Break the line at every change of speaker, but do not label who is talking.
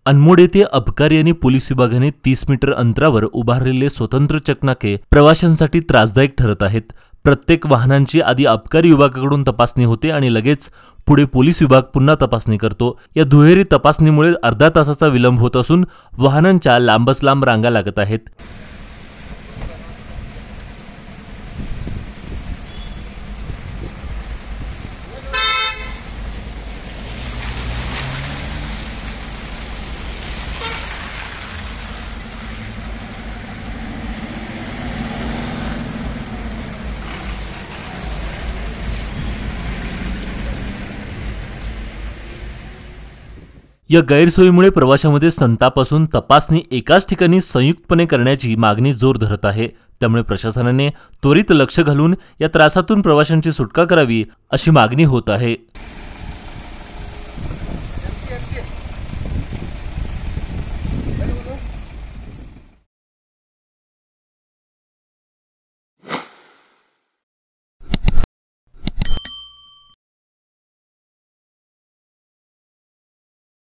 अनमोड येथे अबकारी आणि पोलीस विभागाने 30 मीटर अंतरावर उभारलेले स्वतंत्र चकनाके प्रवाशांसाठी त्रासदायक ठरत आहेत। प्रत्येक वाहनांची आधी अबकारी विभागाकडून तपासणी होते आणि लगेच पुढे पोलीस विभाग पुन्हा तपासणी करतो। या दुहेरी तपासणीमुळे अर्धा तासाचा विलंब होत असून वाहनांच्या लांबच लांब रांगा लागत आहेत। या गैरसोयीमुळे प्रवाशांमध्ये संताप असून तपासणी एकाच ठिकाणी संयुक्तपणे करण्याची मागणी जोर धरत आहे। त्यामुळे प्रशासनाने त्वरित लक्ष घालून या त्रासातून प्रवाशांची सुटका करावी अशी मागणी होत आहे।